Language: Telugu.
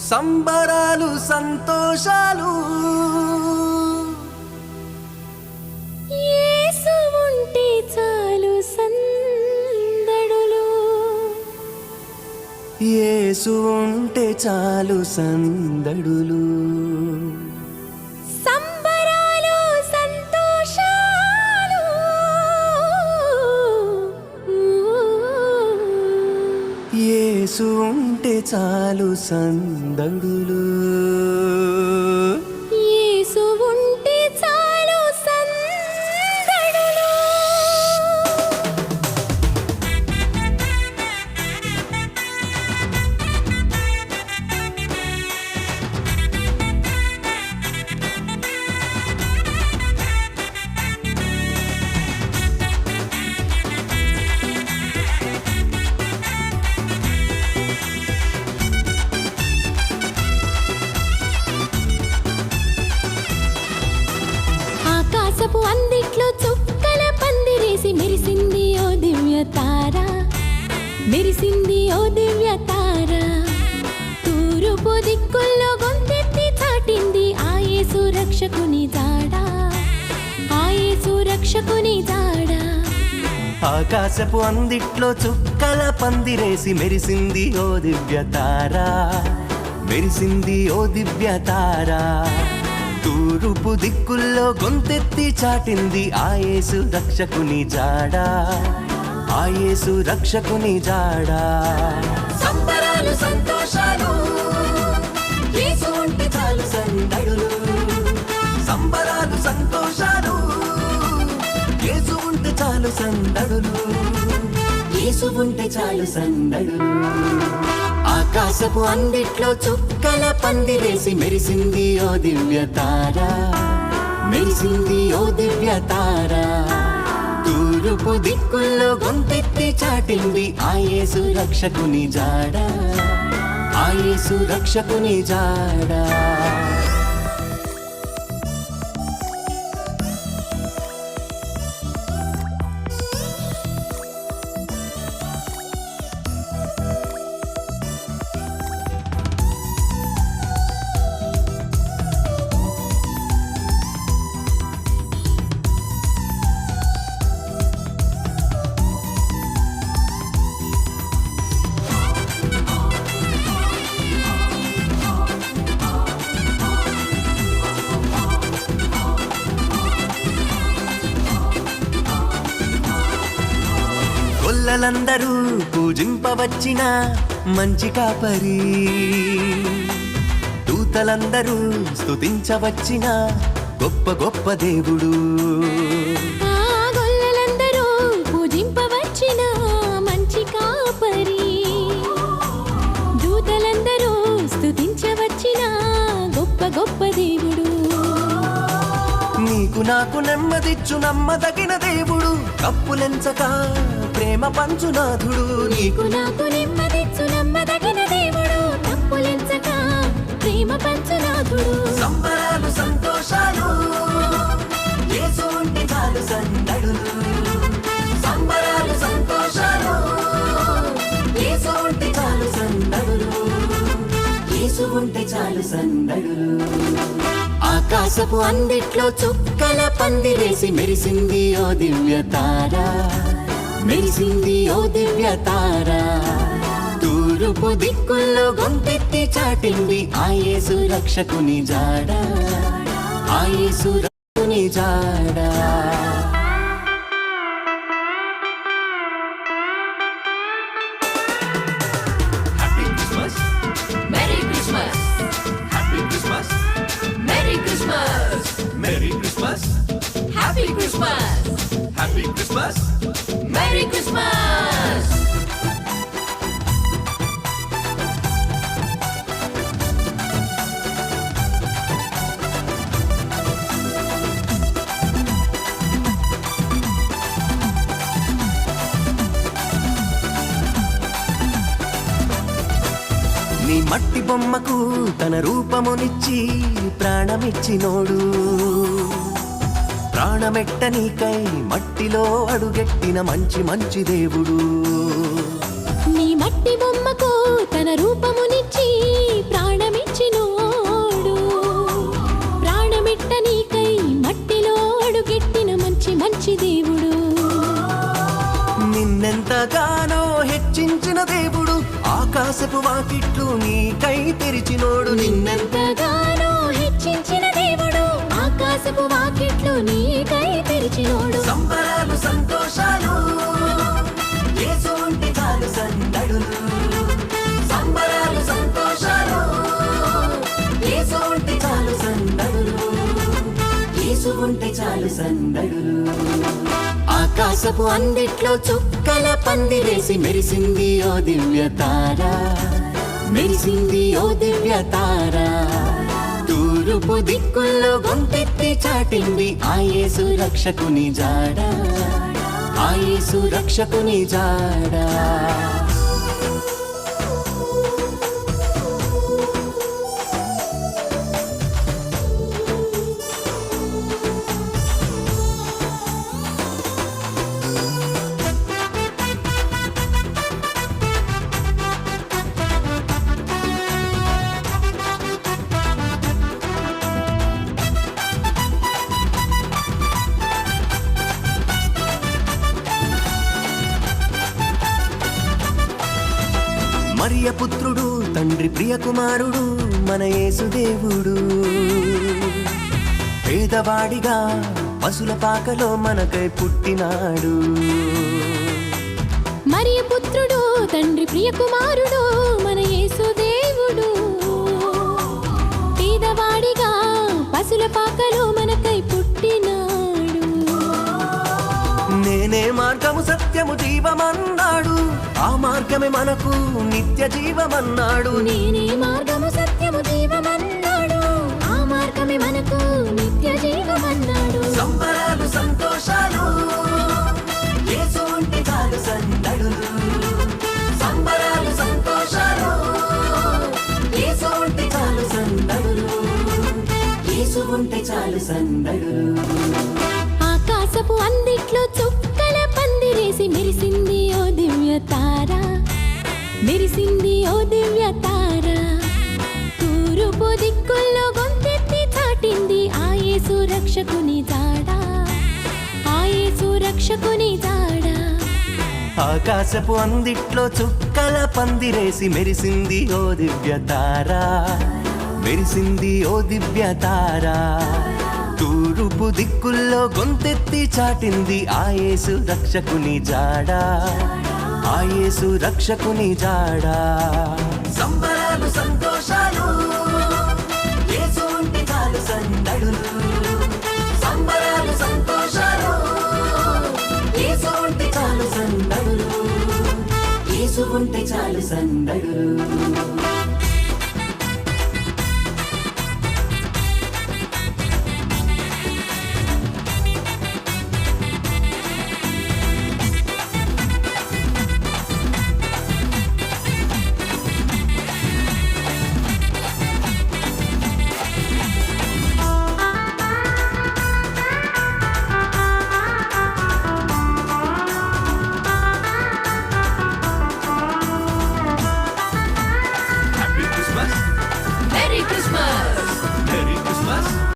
సంబరాలు సంతోషాలు యేసు ఉంటే చాలు సందడులు యేసు ఉంటే చాలు సందడులు సంబరాలు సంతోషాలు యేసు ఉంటే చాలు సందడులు యేసు ఉంటే చాలు సందడులు ఆకాశపు అందిట్లో చుక్కల పందిరేసి మెరిసింది ఓ దివ్య తార మెరిసింది ఓ దివ్య తార తూర్పు దిక్కుల్లో గొంతెత్తి చాటింది ఆ యేసు రక్షకుని జాడ ఆ యేసు రక్షకుని జాడ ఆకాశపు అందిట్లో చుక్కల పందిరేసి మెరిసింది ఓ దివ్య తార మెరిసింది ఓ దివ్య తార తూర్పు దిక్కుల్లో గొంతెత్తి చాటింది ఆ యేసు రక్షకుని జాడ ఆ యేసు రక్షకుని జాడ సంబరాలు సంతోషాలు యేసు ఉంటే చాలు సందడులు సంబరాలు సంతోషాలు యేసు ఉంటే చాలు సందడులు యేసు ఉంటే చాలు సందడులు ఆకాశపు అందిట్లో చుక్కల పందిరేసి మెరిసింది ఓ దివ్య తార మెరిసింది ఓ దివ్య తార తూర్పు దిక్కుల్లో గొంతెత్తి చాటింది ఆ యేసు రక్షకుని జాడ ఆ యేసు రక్షకుని జాడ గొల్లలందరూ పూజింపవచ్చిన మంచి కాపరి దూతలందరూ స్తుతించవచ్చిన గొప్ప గొప్ప దేవుడు ఆ గొల్లలందరూ పూజింపవచ్చిన మంచి కాపరి దూతలందరూ స్తుతించవచ్చిన గొప్ప గొప్ప దేవుడు నీకు నాకు నెమ్మదిచ్చు నమ్మదగిన దేవుడు కప్పులెంచక ప్రేమ పంచునాథుడు నీకు నాకు నెమ్మదిచ్చు నమ్మదగిన దేవుడు తప్పులెంచక ప్రేమ పంచునాథుడు సంబరాలు సంతోషాలు యేసు ఉంటే చాలు సందడులు సంబరాలు సంతోషాలు యేసు ఉంటే చాలు సందడులు యేసు ఉంటే చాలు సందడులు ఆకాశపు అందిట్లో చుక్కల పందిరేసి మెరిసింది ఓ దివ్య తార మెరిసింది ఓ దివ్య తార తూర్పు దిక్కుల్లో గొంతెత్తి చాటింది ఆ యేసు రక్షకుని జాడ ఆ యేసు రక్షకుని జాడ happy Christmas Merry Christmas! Happy Christmas Merry Christmas! Merry Christmas Happy Christmas! Happy Christmas Merry Christmas! నీ మట్టి బొమ్మకు తన రూపమునిచ్చి ప్రాణమిచ్చినోడు ప్రాణమెట్ట నీకై మట్టిలో అడుగెట్టిన మంచి మంచి దేవుడు నీ మట్టి బొమ్మకు తన రూపమునిచ్చి ప్రాణమే దేవుడు నిన్నెంతగానో హెచ్చించిన దేవుడు ఆకాశపు వాకిట్లు నీకై తెరిచినోడు నిన్నెంతగానో హెచ్చించిన దేవుడు ఆకాశపు వాకిట్లు నీకై తెరిచినోడు సంబరాలు సంతోషాలు యేసు ఉంటే చాలు సందడులు సంబరాలు సంతోషాలు యేసు ఉంటే చాలు సందడులు యేసు ఉంటే చాలు సందడులు ఆకాశపు అందిట్లో చుక్కల పందిరేసి మెరిసింది ఓ దివ్య తార మెరిసింది ఓ దివ్య తార తూర్పు దిక్కుల్లో గొంతెత్తి చాటింది ఆ యేసు రక్షకుని జాడ ఆ యేసు రక్షకుని జాడ మరియ పుత్రుడు తండ్రి ప్రియ కుమారుడు మన యేసుదేవుడు పేదవాడిగా పశుల పాకలో మనకై పుట్టినాడు మరియ పుత్రుడు తండ్రి ప్రియ కుమారుడు మన యేసు దేవుడు పేదవాడిగా పశుల పాకలో మనకై పుట్టినాడు నేనే మార్గము సత్యము జీవమన్నాడు ఆ మార్గమే మనకు నిత్య జీవమన్నాడు నేనే మార్గము సత్యము జీవమన్నాడు ఆ మార్గమే మనకు నిత్య జీవమన్నాడు సంబరాలు సంతోషాలు యేసు ఉంటే చాలు సందడులు సంబరాలు సంతోషాలు యేసు ఉంటే చాలు సందడులు యేసు ఉంటే చాలు సందడులు ఆకాశపు అందిట్లో చుక్కల పందిరేసి మెరిసింది ఓ దివ్య తార మెరిసింది ఓ దివ్య తార తూర్పు దిక్కుల్లో గొంతెత్తి చాటింది ఆ యేసు రక్షకుని జాడ ఆ యేసు రక్షకుని జాడ ఆకాశపు అందిట్లో చుక్కల పందిరేసి మెరిసింది ఓ దివ్య తార మెరిసింది ఓ దివ్య తార తూర్పు దిక్కుల్లో గొంతెత్తి చాటింది ఆ యేసు రక్షకుని జాడ ఆ యేసు రక్షకుని జాడ సంబరాలు సంతోషాలు యేసు ఉంటే చాలు సందడులు సంబరాలు సంతోషాలు యేసు ఉంటే చాలు సందడులు యేసు ఉంటే చాలు సందడులు